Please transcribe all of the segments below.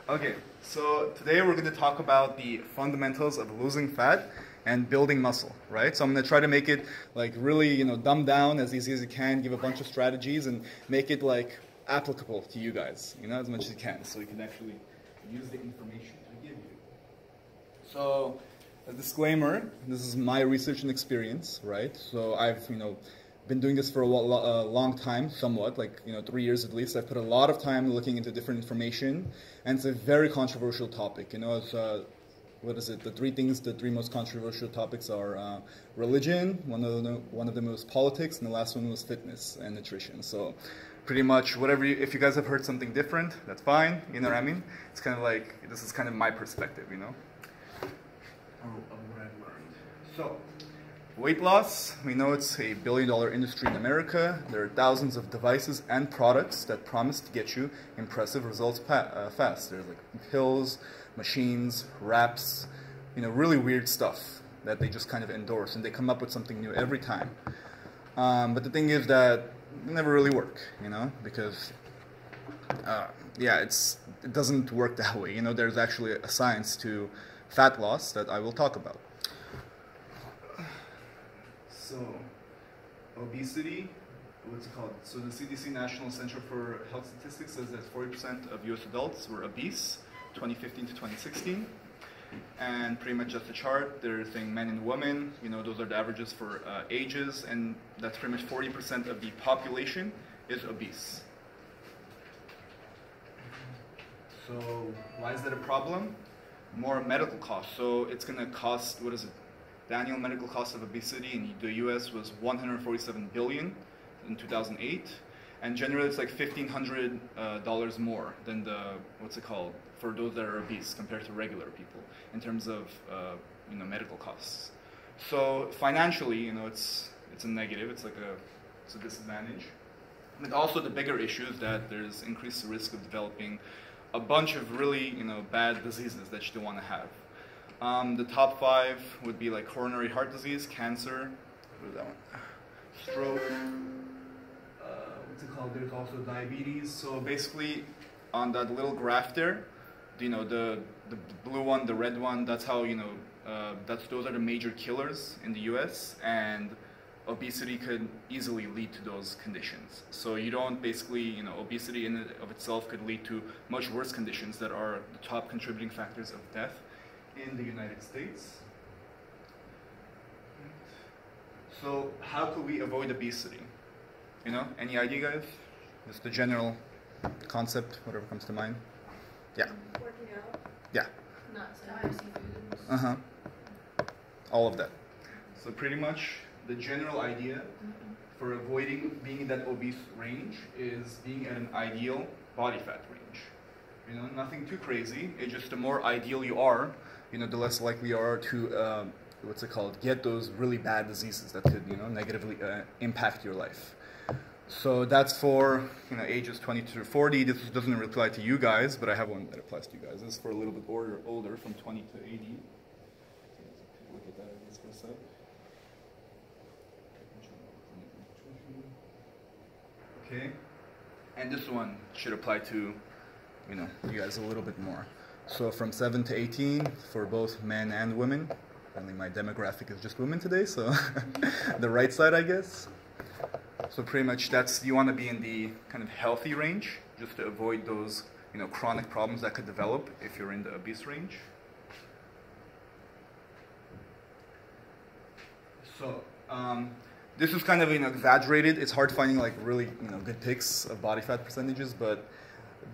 Okay, so today we're going to talk about the fundamentals of losing fat and building muscle, right? So I'm going to try to make it like really, dumbed down as easy as you can, give a bunch of strategies and make it like applicable to you guys, as much as you can, so you can actually use the information I give you. So, a disclaimer, this is my research and experience, right? So I've, been doing this for a long time, somewhat, like 3 years at least. I've put a lot of time looking into different information, and it's a very controversial topic. It's what is it? The three most controversial topics are religion. One of them was politics, and the last one was fitness and nutrition. So, pretty much whatever. If you guys have heard something different, that's fine. You know what I mean? It's kind of like this is kind of my perspective, of what I've learned. So. Weight loss, we know it's a billion-dollar industry in America. There are thousands of devices and products that promise to get you impressive results fast. There's like pills, machines, wraps, really weird stuff that they just kind of endorse, and they come up with something new every time. But the thing is that they never really work, because it doesn't work that way. There's actually a science to fat loss that I will talk about. So, obesity, what's it called? So the CDC National Center for Health Statistics says that 40% of US adults were obese, 2015 to 2016. And pretty much just a chart, they're saying men and women, those are the averages for ages, and that's pretty much 40% of the population is obese. So why is that a problem? More medical costs. So it's going to cost, what is it? The annual medical cost of obesity in the US was $147 billion in 2008, and generally it's like $1,500 more than for those that are obese compared to regular people in terms of medical costs. So financially, it's a negative. It's a disadvantage. And also the bigger issue is that there's increased risk of developing a bunch of really bad diseases that you don't want to have. The top 5 would be like coronary heart disease, cancer, what is that one? Stroke, what's it called? There's also diabetes. So basically, on that little graph there, the blue one, the red one, that's how, those are the major killers in the US, and obesity could easily lead to those conditions. So you don't basically, obesity in and of itself could lead to much worse conditions that are the top contributing factors of death in the United States. So how could we avoid obesity? Any idea, guys? Just the general concept, whatever comes to mind. Yeah. Working out. Yeah. Not spicy foods. All of that. So pretty much the general idea for avoiding being in that obese range is being at an ideal body fat range. Nothing too crazy. It's just the more ideal you are, the less likely you are to, get those really bad diseases that could, negatively impact your life. So that's for, ages 20 to 40. This doesn't really apply to you guys, but I have one that applies to you guys. This is for a little bit older, from 20 to 80. So look at that, I guess, for a sec. Okay. And this one should apply to, you guys a little bit more. So from 7 to 18 for both men and women. Only my demographic is just women today, so the right side, I guess. So pretty much you want to be in the kind of healthy range, just to avoid those, chronic problems that could develop if you're in the obese range. So this is kind of exaggerated. It's hard finding like really good pics of body fat percentages, but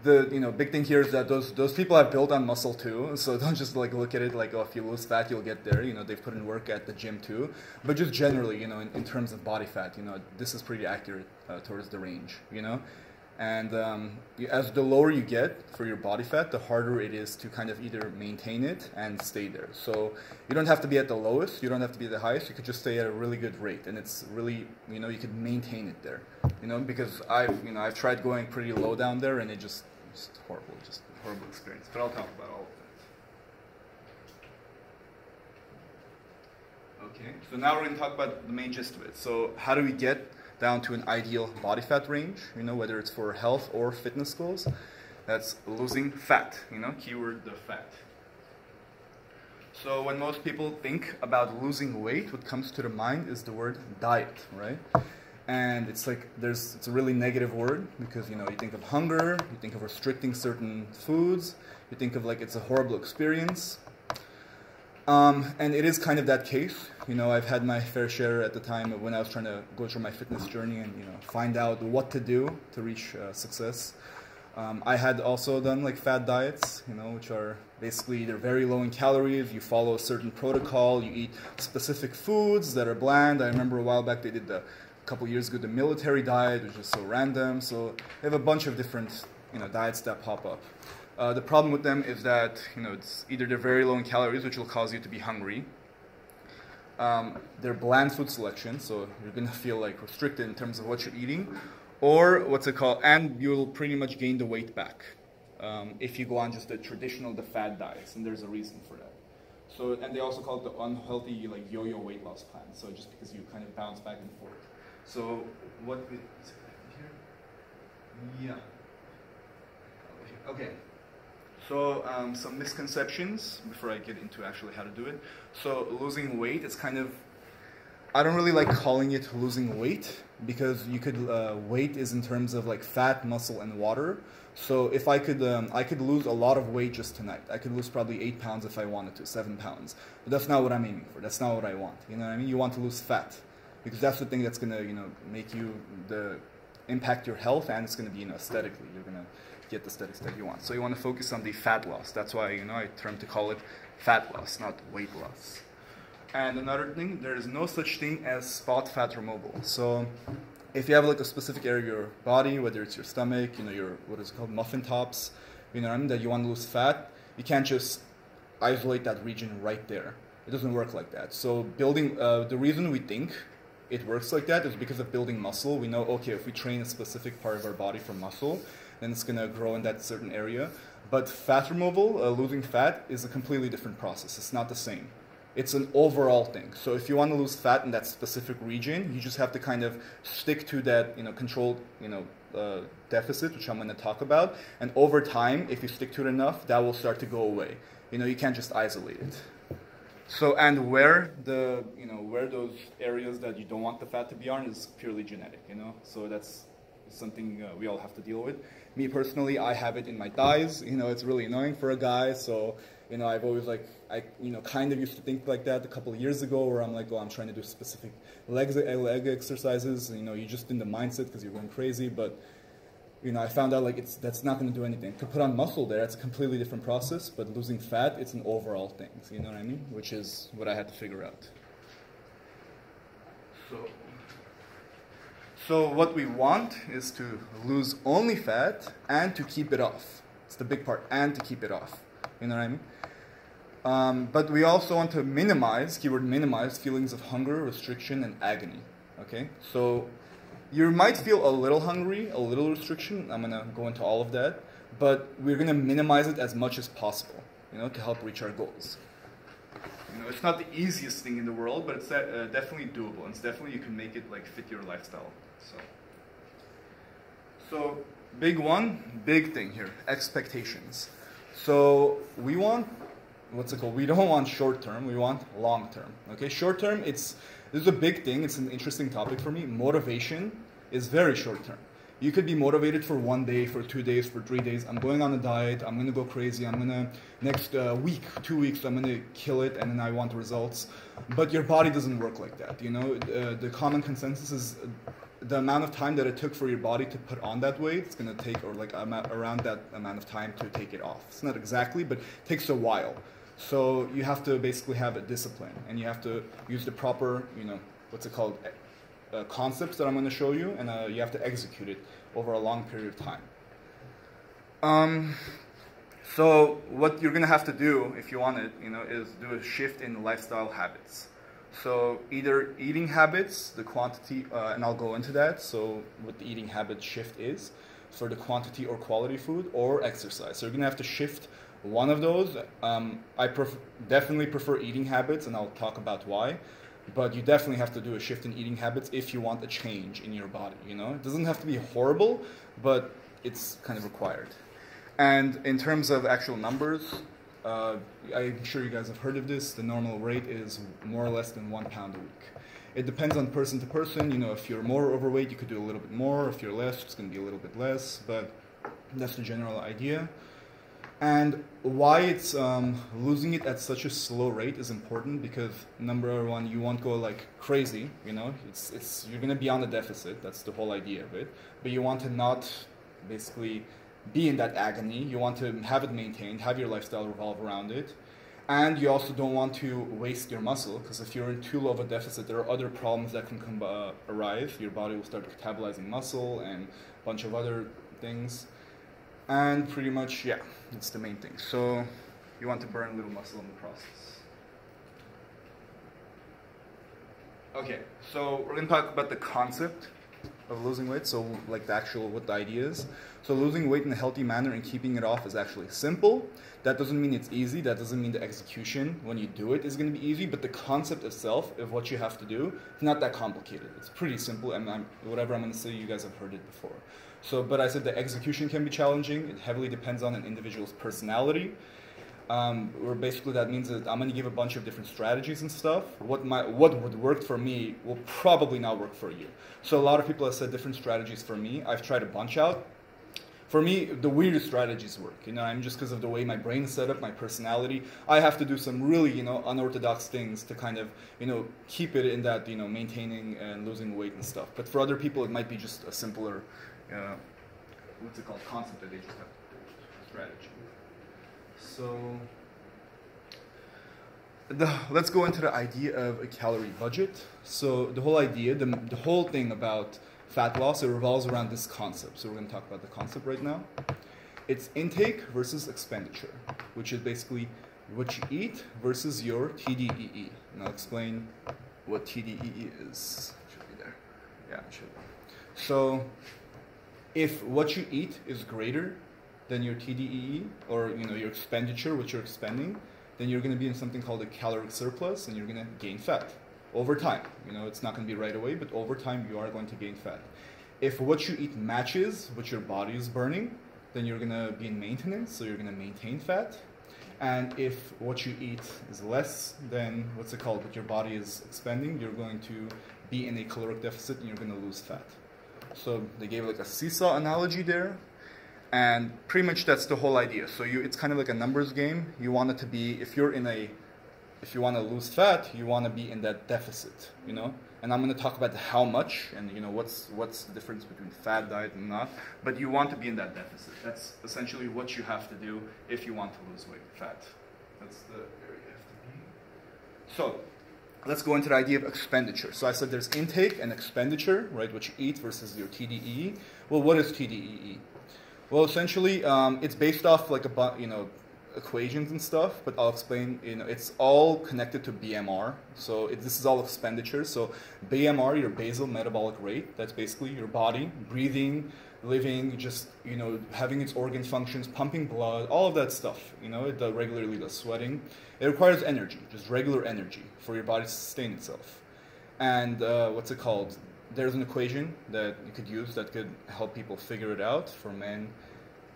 the big thing here is that those people have built on muscle too, so don't just look at it like, oh, if you lose fat you'll get there. They've put in work at the gym too, but just generally, in terms of body fat, this is pretty accurate towards the range, and as the lower you get for your body fat, the harder it is to kind of either maintain it and stay there. So you don't have to be at the lowest, you don't have to be the highest, you could just stay at a really good rate, and it's really, you could maintain it there, because I've tried going pretty low down there, and it's horrible experience, but I'll talk about all of that. Okay, so now we're going to talk about the main gist of it. So how do we get down to an ideal body fat range, whether it's for health or fitness goals? That's losing fat, keyword the fat. So when most people think about losing weight, what comes to the mind is the word diet, right? And it's like it's a really negative word because you think of hunger, you think of restricting certain foods, you think of like it's a horrible experience. And it is kind of that case. I've had my fair share at the time when I was trying to go through my fitness journey and find out what to do to reach success. I had also done like fad diets, which are basically they're very low in calories. You follow a certain protocol. You eat specific foods that are bland. I remember a while back they did a couple years ago the military diet, which is so random. So they have a bunch of different diets that pop up. The problem with them is that it's either they're very low in calories, which will cause you to be hungry. They're bland food selection, so you're gonna feel like restricted in terms of what you're eating, or and you'll pretty much gain the weight back if you go on just the fad diets, and there's a reason for that. So, and they also call it the unhealthy like yo-yo weight loss plan. So just because you kind of bounce back and forth. So what is here? Yeah. Okay. So some misconceptions before I get into actually how to do it. So losing weight, it's kind of, I don't really like calling it losing weight because you could, weight is in terms of like fat, muscle, and water. So if I could lose a lot of weight just tonight. I could lose probably 8 pounds if I wanted to, 7 pounds. But that's not what I'm aiming for. That's not what I want. You know what I mean? You want to lose fat because that's the thing that's gonna, make you impact your health, and it's gonna be, aesthetically. You're gonna get the aesthetics that you want. So you want to focus on the fat loss. That's why, I term to call it fat loss, not weight loss. And another thing, there is no such thing as spot fat removal. So if you have like a specific area of your body, whether it's your stomach, your, what is it called, muffin tops, that you want to lose fat, you can't just isolate that region right there. It doesn't work like that. So building, the reason we think it works like that is because of building muscle. We know, okay, if we train a specific part of our body for muscle, then it's going to grow in that certain area. But fat removal, losing fat, is a completely different process. It's not the same. It's an overall thing. So if you want to lose fat in that specific region, you just have to kind of stick to that, controlled, deficit, which I'm going to talk about. And over time, if you stick to it enough, that will start to go away. You can't just isolate it. So, and where those areas that you don't want the fat to be on is purely genetic, So that's something we all have to deal with. Me personally, I have it in my thighs. It's really annoying for a guy. So, I've always kind of used to think like that a couple of years ago, where I'm like, oh, I'm trying to do specific leg exercises. You're just in the mindset because you're going crazy. But, I found out that's not going to do anything. To put on muscle there, it's a completely different process. But losing fat, it's an overall thing. You know what I mean? Which is what I had to figure out. So what we want is to lose only fat and to keep it off. It's the big part, and to keep it off. You know what I mean? But we also want to minimize, keyword minimize, feelings of hunger, restriction, and agony. Okay? So you might feel a little hungry, a little restriction. I'm going to go into all of that. But we're going to minimize it as much as possible, to help reach our goals. It's not the easiest thing in the world, but it's definitely doable. And it's definitely, you can make it fit your lifestyle. So big thing here, expectations. So we want, we don't want short term, we want long term. Okay, short term, this is a big thing, it's an interesting topic for me. Motivation is very short term. You could be motivated for 1 day, for 2 days, for 3 days. I'm going on a diet, I'm going to go crazy, I'm going to, next week, 2 weeks, I'm going to kill it, and then I want results. But your body doesn't work like that, The common consensus is the amount of time that it took for your body to put on that weight, it's going to take, around that amount of time to take it off. It's not exactly, but it takes a while. So you have to basically have a discipline, and you have to use the proper, concepts that I'm going to show you, and you have to execute it over a long period of time. So what you're going to have to do, if you want it, is do a shift in lifestyle habits. So either eating habits, the quantity, and I'll go into that, so what the eating habit shift is, for the quantity or quality food, or exercise. So you're going to have to shift one of those. I definitely prefer eating habits, and I'll talk about why. But you definitely have to do a shift in eating habits if you want a change in your body, It doesn't have to be horrible, but it's kind of required. And in terms of actual numbers, I'm sure you guys have heard of this. The normal rate is more or less than 1 pound a week. It depends on person to person. You know, if you're more overweight, you could do a little bit more. If you're less, it's going to be a little bit less. But that's the general idea. And why it's losing it at such a slow rate is important because number one, you won't go like crazy. You know, you're going to be on a deficit. That's the whole idea of it. But you want to not basically be in that agony. You want to have it maintained, have your lifestyle revolve around it. And you also don't want to waste your muscle, because if you're in too low of a deficit, there are other problems that can arise. Your body will start metabolizing muscle and a bunch of other things. And pretty much, yeah, that's the main thing. So you want to burn a little muscle in the process. Okay, so we're going to talk about the concept of losing weight, so like what the idea is. So losing weight in a healthy manner and keeping it off is actually simple. That doesn't mean it's easy. That doesn't mean the execution when you do it is going to be easy, but the concept itself of what you have to do is not that complicated. It's pretty simple, and whatever I'm going to say, you guys have heard it before. So, but I said the execution can be challenging. It heavily depends on an individual's personality. Or basically that means that I'm going to give a bunch of different strategies and stuff. What would work for me will probably not work for you. So a lot of people have said different strategies for me. I've tried a bunch out. For me, the weirdest strategies work. You know, I'm just because of the way my brain is set up, my personality. I have to do some really, you know, unorthodox things to kind of, you know, keep it in that, you know, maintaining and losing weight and stuff. But for other people, it might be just a simpler, what's it called, concept that they just have to do, strategy. So let's go into the idea of a calorie budget. So the whole idea, the whole thing about fat loss, it revolves around this concept. So we're going to talk about the concept right now. It's intake versus expenditure, which is basically what you eat versus your TDEE. And I'll explain what TDEE is. It should be there. Yeah, it should be. So if what you eat is greater than your TDEE, or you know your expenditure, which you're expending, then you're going to be in something called a caloric surplus, and you're going to gain fat over time. You know, it's not going to be right away, but over time you are going to gain fat. If what you eat matches what your body is burning, then you're going to be in maintenance, so you're going to maintain fat. And if what you eat is less than what your body is expending, you're going to be in a caloric deficit, and you're going to lose fat. So they gave like a seesaw analogy there. And pretty much that's the whole idea. So it's kind of like a numbers game. You want it to be, if you want to lose fat, you want to be in that deficit, you know? And I'm going to talk about how much and, you know, what's the difference between fat diet and not. But you want to be in that deficit. That's essentially what you have to do if you want to lose weight, fat. That's the area you have to be. So let's go into the idea of expenditure. So I said there's intake and expenditure, right? What you eat versus your TDEE. Well, what is TDEE? Well, essentially, it's based off like equations and stuff, but I'll explain. You know, it's all connected to BMR. So this is all expenditure. So BMR, your basal metabolic rate, that's basically your body breathing, living, just having its organ functions, pumping blood, all of that stuff. You know, it regularly does sweating. It requires energy, just regular energy, for your body to sustain itself. And there's an equation that you could use that could help people figure it out. For men,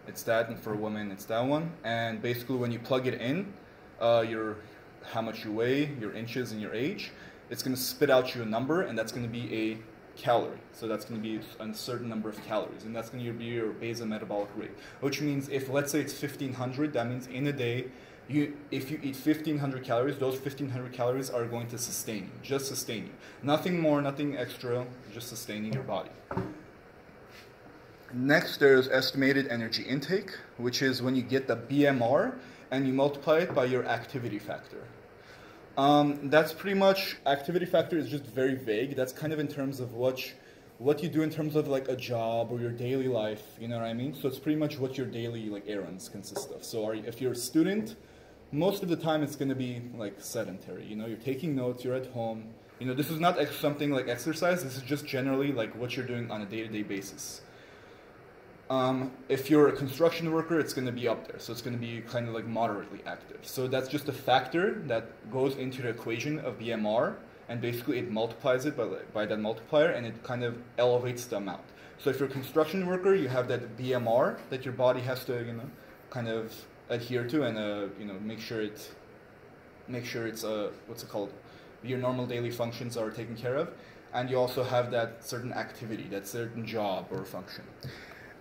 it's that, and for women, it's that one. And basically, when you plug it in, how much you weigh, your inches, and your age, it's going to spit out you a number, and that's going to be a calorie. So that's going to be a certain number of calories, and that's going to be your basal metabolic rate. Which means, if let's say it's 1,500, that means in a day, if you eat 1,500 calories, those 1,500 calories are going to sustain you, just sustain you. Nothing more, nothing extra, just sustaining your body. Next, there's estimated energy intake, which is when you get the BMR and you multiply it by your activity factor. That's pretty much, activity factor is just very vague. That's kind of in terms of what you do in terms of like a job or your daily life, you know what I mean? So it's pretty much what your daily like errands consist of. So if you're a student, most of the time it's going to be like sedentary. You know, you're taking notes, you're at home. You know, this is not something like exercise. This is just generally like what you're doing on a day-to-day basis. If you're a construction worker, it's going to be up there. So it's going to be kind of like moderately active. So that's just a factor that goes into the equation of BMR. And basically it multiplies it by that multiplier, and it kind of elevates the amount. So if you're a construction worker, you have that BMR that your body has to, kind of adhere to and make sure it's what's it called, your normal daily functions are taken care of, and you also have that certain activity, that certain job or function.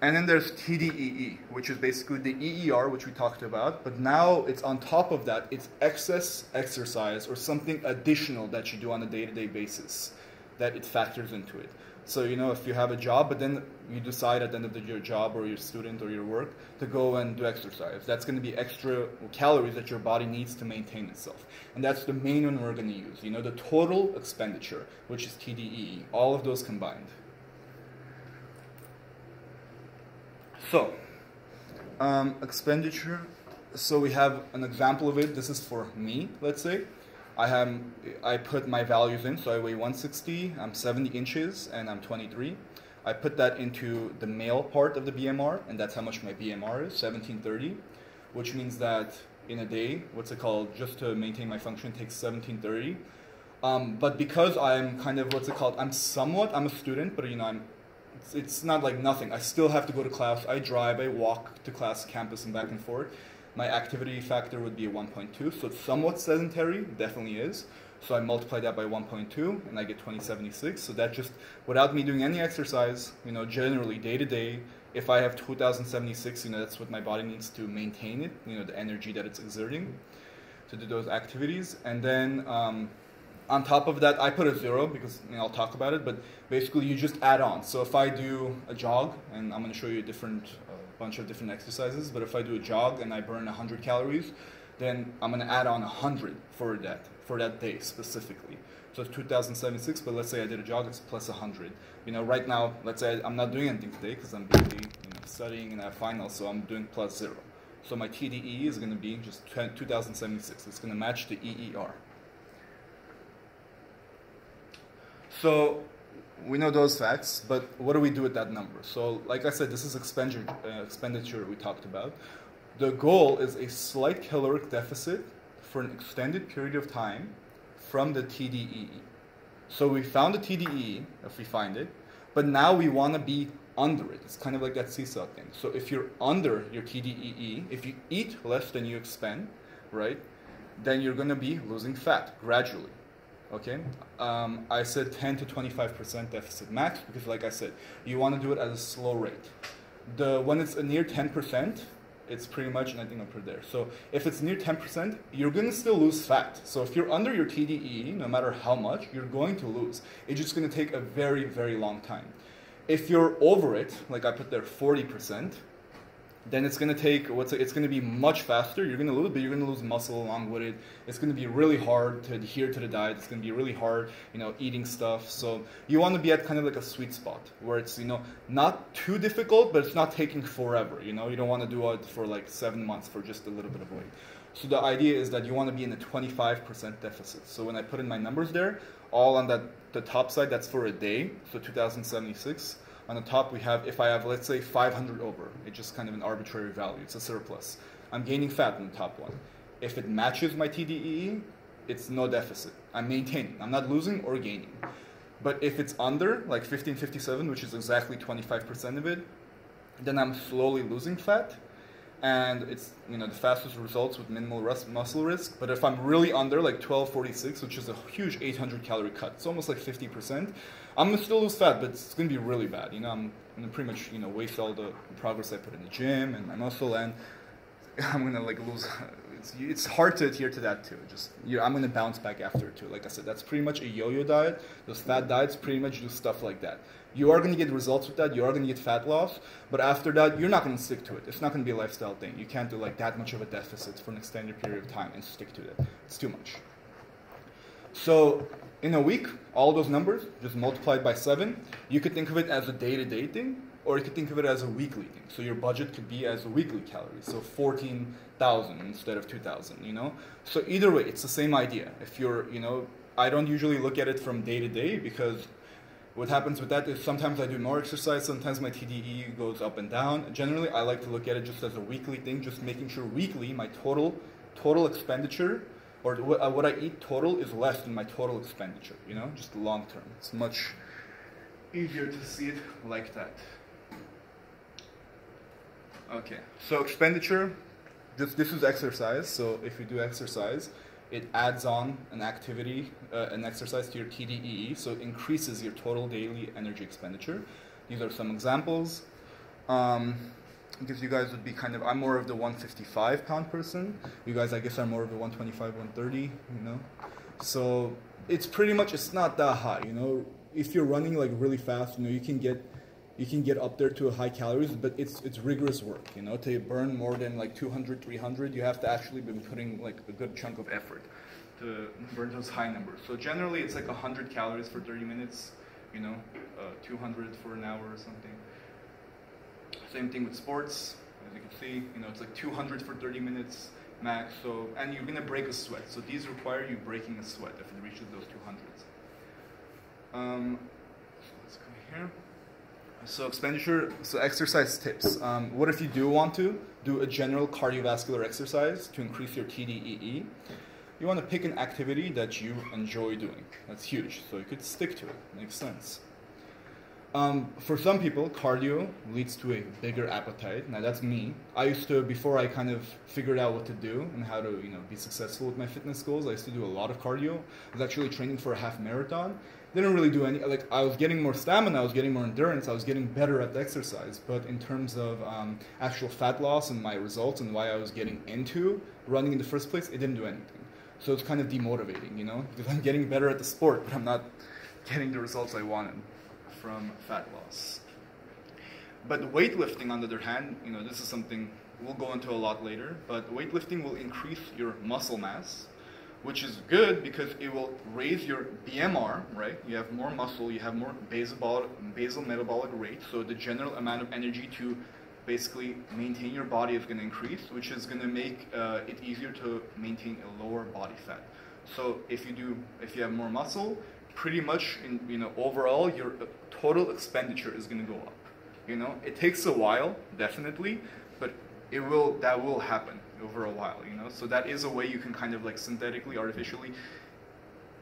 And then there's TDEE, which is basically the EER, which we talked about, but now it's on top of that, it's excess exercise or something additional that you do on a day-to-day basis, that it factors into it. So, if you have a job, but then you decide at the end of your job or your student or your work to go and do exercise, that's going to be extra calories that your body needs to maintain itself. And that's the main one we're going to use, the total expenditure, which is TDEE, all of those combined. So, expenditure, so we have an example of it. This is for me, let's say. I put my values in, so I weigh 160, I'm 70 inches, and I'm 23. I put that into the male part of the BMR, and that's how much my BMR is, 1730, which means that in a day, just to maintain my function, takes 1730. But because I'm kind of, I'm a student, but it's not like nothing. I still have to go to class. I drive, I walk to class, campus, and back and forth. My activity factor would be a 1.2, so it's somewhat sedentary, definitely is. So I multiply that by 1.2, and I get 2076. So that just, without me doing any exercise, generally day to day, if I have 2076, that's what my body needs to maintain it, the energy that it's exerting to do those activities. And then on top of that, I put a 0 because I'll talk about it, but basically you just add on. So if I do a jog, and I'm going to show you a bunch of different exercises, but if I do a jog and I burn 100 calories, then I'm going to add on 100 for that day specifically. So it's 2076, but let's say I did a jog, it's plus 100. Right now, let's say I'm not doing anything today because I'm busy studying and I have finals, so I'm doing plus 0. So my TDE is going to be just 2076. It's going to match the EER. So we know those facts, but what do we do with that number? So like I said, this is expenditure we talked about. The goal is a slight caloric deficit for an extended period of time from the TDEE. So we found the TDEE, if we find it, but now we want to be under it. It's kind of like that seesaw thing. So if you're under your TDEE, if you eat less than you expend, right, then you're going to be losing fat gradually. Okay, I said 10 to 25% deficit max because, like I said, you want to do it at a slow rate. When it's near 10%, it's pretty much, and I think I'll put it there. So if it's near 10%, you're going to still lose fat. So if you're under your TDE, no matter how much, you're going to lose. It's just going to take a very, very long time. If you're over it, like I put there 40%, then it's going to take, it's going to be much faster. You're going to lose, but you're going to lose muscle along with it. It's going to be really hard to adhere to the diet. It's going to be really hard, eating stuff. So you want to be at kind of like a sweet spot where it's, not too difficult, but it's not taking forever. You don't want to do it for like 7 months for just a little bit of weight. So the idea is that you want to be in a 25% deficit. So when I put in my numbers there, all on the top side, that's for a day, so 2076. On the top, we have, if I have, let's say, 500 over, it's just kind of an arbitrary value. It's a surplus. I'm gaining fat in the top one. If it matches my TDEE, it's no deficit. I'm maintaining. I'm not losing or gaining. But if it's under, like 1557, which is exactly 25% of it, then I'm slowly losing fat. And it's, the fastest results with minimal muscle risk. But if I'm really under, like 1246, which is a huge 800 calorie cut, it's almost like 50%, I'm going to still lose fat, but it's going to be really bad. I'm going to pretty much, waste all the progress I put in the gym and my muscle, and I'm going to like lose. It's hard to adhere to that too. I'm going to bounce back after it too. Like I said, that's pretty much a yo-yo diet. Those fat diets pretty much do stuff like that. You are going to get results with that. You are going to get fat loss, but after that, you're not going to stick to it. It's not going to be a lifestyle thing. You can't do like that much of a deficit for an extended period of time and stick to it. It's too much. So in a week, all those numbers just multiplied by 7. You could think of it as a day-to-day thing, or you could think of it as a weekly thing. So your budget could be as a weekly calories, so 14,000 instead of 2,000, So either way, it's the same idea. If you're, I don't usually look at it from day to day because what happens with that is sometimes I do more exercise, sometimes my TDE goes up and down. Generally, I like to look at it just as a weekly thing, just making sure weekly my total expenditure or what I eat total is less than my total expenditure, just long term. It's much easier to see it like that. Okay, so expenditure, this is exercise. So if you do exercise, it adds on an activity, an exercise to your TDEE, so it increases your total daily energy expenditure. These are some examples. Because you guys would be kind of, I'm more of the 155 pound person. You guys, I guess, are more of the 125, 130, you know. So it's pretty much, it's not that high, you know. If you're running like really fast, you know, you can get up there to a high calories, but it's rigorous work, you know. To burn more than like 200, 300, you have to actually be putting like a good chunk of effort to burn those high numbers. So generally, it's like 100 calories for 30 minutes, you know, 200 for an hour or something. Same thing with sports, as you can see, you know, it's like 200 for 30 minutes max. So, and you're gonna break a sweat. So these require you breaking a sweat if it reaches those 200s. So let's go here. So expenditure, so exercise tips. What if you do want to do a general cardiovascular exercise to increase your TDEE? You want to pick an activity that you enjoy doing. That's huge. So you could stick to it. Makes sense. For some people, cardio leads to a bigger appetite. Now that's me. I used to, before I kind of figured out what to do and how to, you know, be successful with my fitness goals, I used to do a lot of cardio. I was actually training for a half marathon. Didn't really do any, like, I was getting more stamina, I was getting more endurance, I was getting better at the exercise. But in terms of actual fat loss and my results and why I was getting into running in the first place, it didn't do anything. So it's kind of demotivating, you know, because I'm getting better at the sport, but I'm not getting the results I wanted from fat loss. But weightlifting, on the other hand, you know, this is something we'll go into a lot later, but weightlifting will increase your muscle mass, which is good because it will raise your BMR, right? You have more muscle, you have more basal metabolic rate, so the general amount of energy to basically maintain your body is going to increase, which is going to make it easier to maintain a lower body fat. So if you have more muscle, pretty much, overall, your total expenditure is going to go up. You know, it takes a while, definitely, but that will happen over a while. You know, so that is a way you can kind of like synthetically, artificially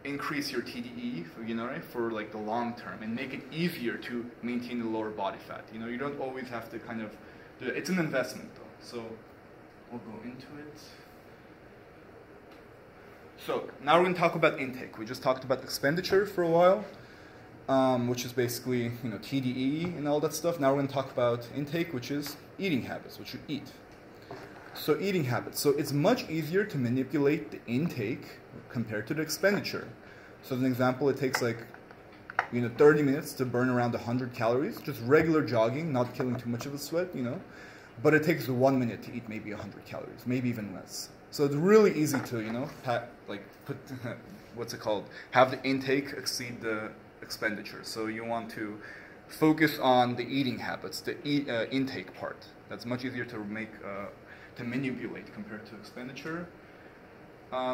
increase your TDE, right, for like the long term and make it easier to maintain the lower body fat. You know, you don't always have to kind of do it. It's an investment though. So we'll go into it. So now we're going to talk about intake. We just talked about expenditure for a while, which is basically, TDE and all that stuff. Now we're going to talk about intake, which is eating habits, what you eat. So eating habits. So it's much easier to manipulate the intake compared to the expenditure. So as an example, it takes like 30 minutes to burn around 100 calories, just regular jogging, not killing too much of a sweat, but it takes 1 minute to eat maybe 100 calories, maybe even less. So it's really easy to, put, what's it called, have the intake exceed the expenditure. So you want to focus on the eating habits, the intake part. That's much easier to make, to manipulate compared to expenditure.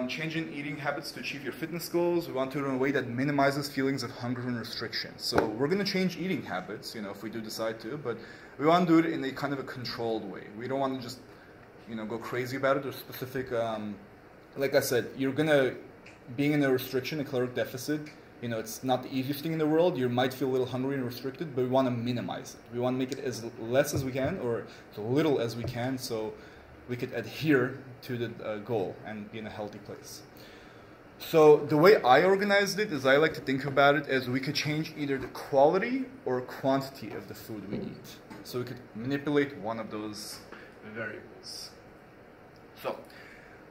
Changing eating habits to achieve your fitness goals. We want to do it in a way that minimizes feelings of hunger and restriction. So we're going to change eating habits, if we do decide to, but we want to do it in a kind of a controlled way. We don't want to just go crazy about it. There's specific, like I said, being in a restriction, a caloric deficit, it's not the easiest thing in the world. You might feel a little hungry and restricted, but we want to minimize it. We want to make it as less as we can, or as little as we can, so we could adhere to the goal and be in a healthy place. So the way I organized it is I like to think about it as we could change either the quality or quantity of the food we eat. So we could manipulate one of those variables. So,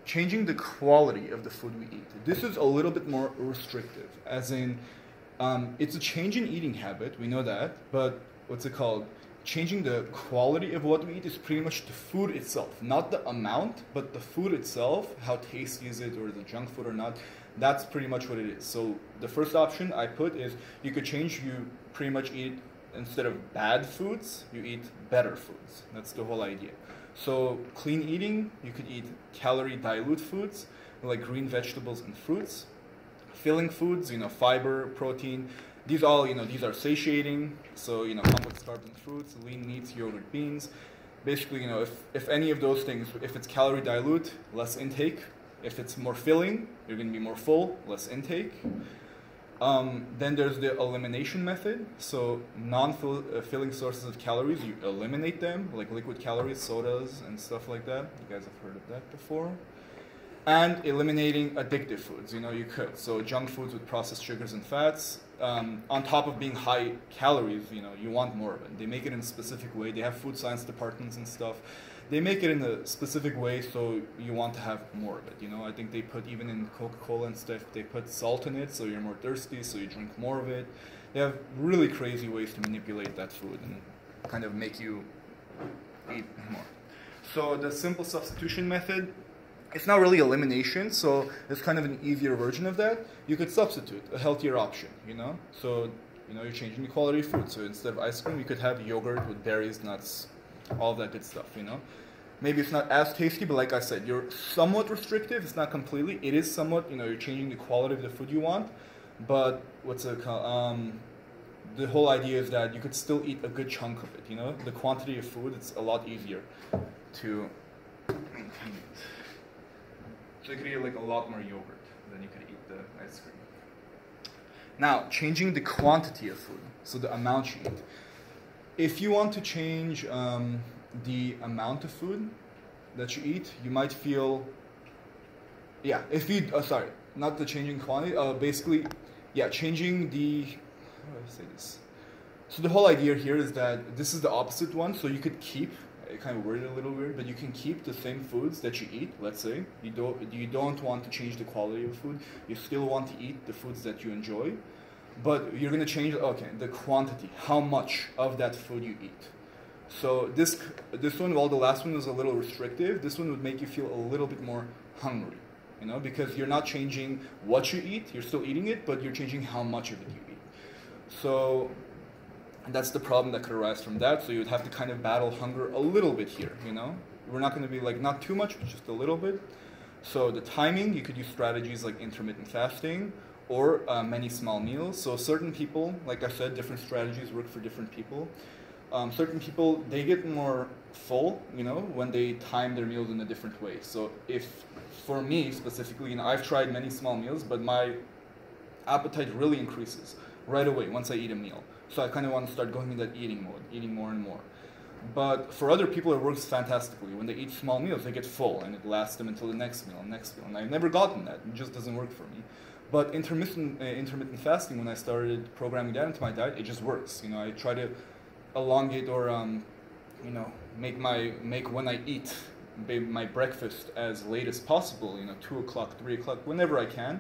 changing the quality of the food we eat. This is a little bit more restrictive, as in, it's a change in eating habit, we know that, but what's it called? Changing the quality of what we eat is pretty much the food itself. Not the amount, but the food itself, how tasty is it, or is it junk food or not. That's pretty much what it is. So the first option I put is you could change, you pretty much eat, instead of bad foods, you eat better foods. That's the whole idea. So clean eating, you could eat calorie dilute foods like green vegetables and fruits. Filling foods, fiber, protein. These all, these are satiating. So, complex carbs and fruits, lean meats, yogurt, beans. Basically, if any of those things, if it's calorie dilute, less intake. If it's more filling, you're going to be more full, less intake. Then there's the elimination method. So non-filling sources of calories, you eliminate them, like liquid calories, sodas, and stuff like that. You guys have heard of that before. And eliminating addictive foods, you could. So junk foods with processed sugars and fats. On top of being high calories, you want more of it. They make it in a specific way. They have food science departments and stuff. They make it in a specific way, so you want to have more of it. I think they put, even in Coca-Cola and stuff, they put salt in it, so you're more thirsty, so you drink more of it. They have really crazy ways to manipulate that food and kind of make you eat more. So the simple substitution method, it's not really elimination, so it's kind of an easier version of that. You could substitute a healthier option, So, you're changing the quality of food. So instead of ice cream, you could have yogurt with berries, nuts, all that good stuff, Maybe it's not as tasty, but like I said, you're somewhat restrictive. It's not completely. It is somewhat, you're changing the quality of the food you want. But the whole idea is that you could still eat a good chunk of it, The quantity of food, it's a lot easier to maintain it. So you could eat like a lot more yogurt than you could eat the ice cream. Now, changing the quantity of food, so the amount you eat. If you want to change the amount of food that you eat, you might feel, not the changing quantity, changing the, how do I say this? So the whole idea here is that this is the opposite one, so you could keep, I kind of worded it a little weird, but you can keep the same foods that you eat, let's say. You don't want to change the quality of food, you still want to eat the foods that you enjoy, but you're going to change, the quantity, how much of that food you eat. So this one, while the last one was a little restrictive, this one would make you feel a little bit more hungry, because you're not changing what you eat, you're still eating it, but you're changing how much of it you eat. So that's the problem that could arise from that. So you would have to kind of battle hunger a little bit here, We're not going to be not too much, but just a little bit. So the timing, you could use strategies like intermittent fasting or many small meals. So certain people, like I said, different strategies work for different people. Certain people, they get more full, when they time their meals in a different way. So for me specifically, I've tried many small meals, but my appetite really increases right away once I eat a meal. So I kind of want to start going in that eating mode, eating more and more. But for other people, it works fantastically. When they eat small meals, they get full, and it lasts them until the next meal. And I've never gotten that. It just doesn't work for me. But intermittent fasting, when I started programming that into my diet, it just works. I try to elongate or make when I eat my breakfast as late as possible. 2 o'clock, 3 o'clock, whenever I can.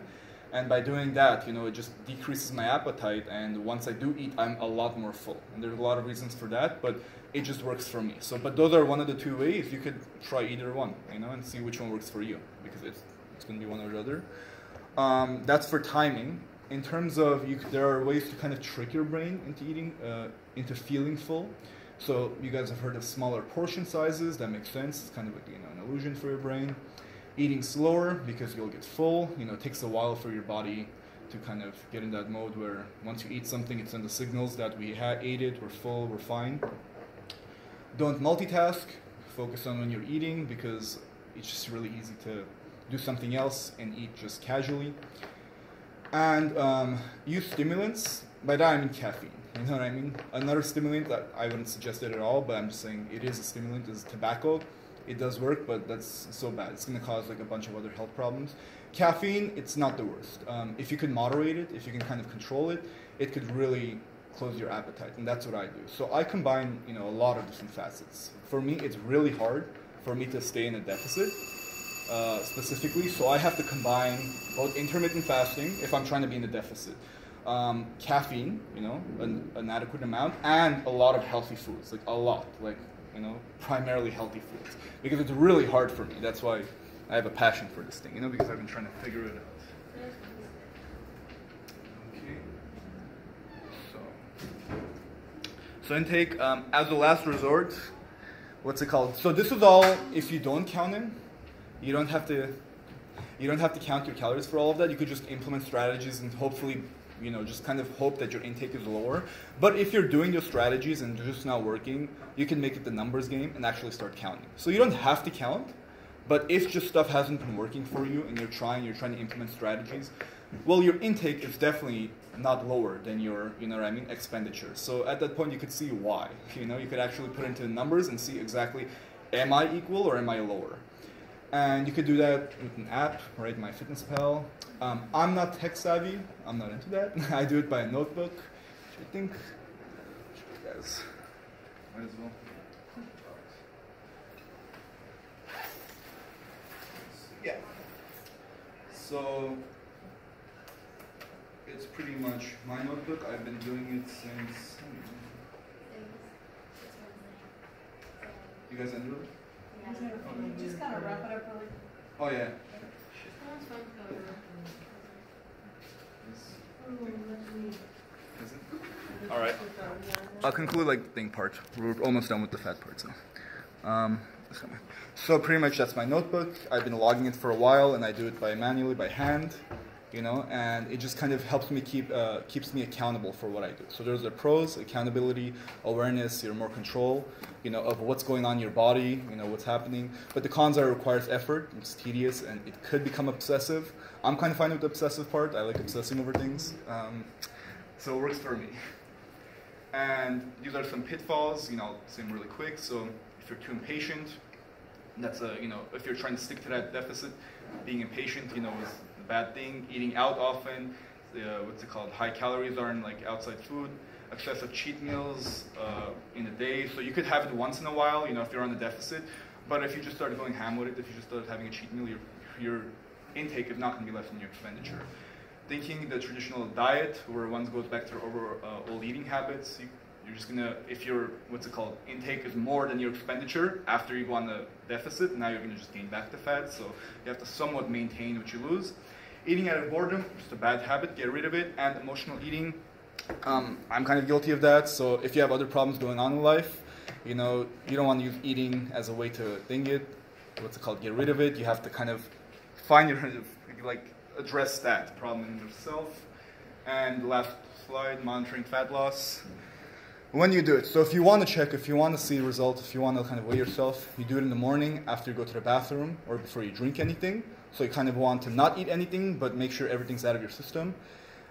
And by doing that, it just decreases my appetite. And once I do eat, I'm a lot more full. And there's a lot of reasons for that, but it just works for me. So, but those are one of the two ways. You could try either one, and see which one works for you, because it's going to be one or the other. That's for timing. In terms of, there are ways to kind of trick your brain into eating, into feeling full. So you guys have heard of smaller portion sizes. That makes sense. It's kind of like, an illusion for your brain. Eating slower, because you'll get full. It takes a while for your body to kind of get in that mode where once you eat something, it sends the signals that we ate it, we're full, we're fine. Don't multitask. Focus on when you're eating, because it's just really easy to do something else and eat just casually. And use stimulants. By that I mean caffeine. You know what I mean? Another stimulant that I wouldn't suggest it at all, but I'm just saying it is a stimulant, is tobacco. It does work, but that's so bad. It's going to cause a bunch of other health problems. Caffeine, it's not the worst. If you can moderate it, if you can kind of control it, it could really close your appetite, and that's what I do. So I combine, a lot of different facets. For me, it's really hard for me to stay in a deficit, specifically. So I have to combine both intermittent fasting, if I'm trying to be in a deficit, caffeine, an adequate amount, and a lot of healthy foods, a lot, primarily healthy foods, because it's really hard for me. That's why I have a passion for this thing, because I've been trying to figure it out. Okay. So intake, as a last resort, what's it called? So this is all, if you don't count in, you don't have to count your calories for all of that. You could just implement strategies and hopefully, just kind of hope that your intake is lower. But if you're doing your strategies and they're just not working, you can make it the numbers game and actually start counting. So you don't have to count, But if just stuff hasn't been working for you and you're trying to implement strategies, well, your intake is definitely not lower than your, you know what I mean, expenditure. So at that point, you could see why. You know, you could actually put into the numbers and see exactly, am I equal or am I lower? And you could do that with an app, right? MyFitnessPal. I'm not tech savvy. I'm not into that. I do it by a notebook, which I think you guys might as well. Yeah. So it's pretty much my notebook. I've been doing it since. You guys enjoy it? Just kind of wrap it up really. Oh yeah. All right. I'll conclude like the thing part. We're almost done with the fat part, so pretty much that's my notebook. I've been logging it for a while, and I do it manually by hand, you know, and it just kind of helps me keeps me accountable for what I do. So there's the pros: accountability, awareness, you're more control, you know, of what's going on in your body, you know, what's happening. But the cons are it requires effort, it's tedious, and it could become obsessive. I'm kind of fine with the obsessive part. I like obsessing over things, so it works for me. And these are some pitfalls, you know, I'll say them really quick. So if you're too impatient, that's you know, if you're trying to stick to that deficit, being impatient, you know, is a bad thing. Eating out often, what's it called? High calories are in like outside food. Excessive cheat meals in a day. So you could have it once in a while, you know, if you're on a deficit. But if you just start going ham with it, if you just start having a cheat meal, your intake is not going to be less than your expenditure. Thinking the traditional diet, where one goes back to old eating habits, you're just gonna, if your, what's it called, intake is more than your expenditure after you go on the deficit, now you're gonna just gain back the fat, so you have to somewhat maintain what you lose. Eating out of boredom, just a bad habit, get rid of it. And emotional eating, I'm kind of guilty of that, so if you have other problems going on in life, you know, you don't want to use eating as a way to thing it, what's it called, get rid of it. You have to kind of find your, like, address that problem in yourself. And the last slide, monitoring fat loss. When you do it, so if you want to check, if you want to see results, if you want to kind of weigh yourself, you do it in the morning after you go to the bathroom or before you drink anything. So you kind of want to not eat anything, but make sure everything's out of your system.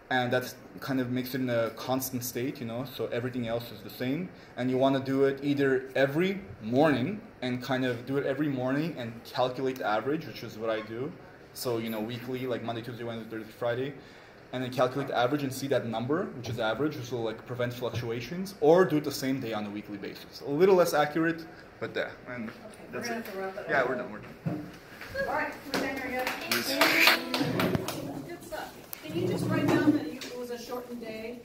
And that kind of makes it in a constant state, you know, so everything else is the same. And you want to do it either every morning and kind of do it every morning and calculate the average, which is what I do. So, you know, weekly, like Monday, Tuesday, Wednesday, Thursday, Friday, and then calculate the average and see that number, which is average, which will like prevent fluctuations, or do it the same day on a weekly basis. A little less accurate, but there. And Okay, that's we're it. going to wrap it up. Yeah, we're done. All right, we're done here yet? Thank you. Good stuff. Can you just write down that it was a shortened day?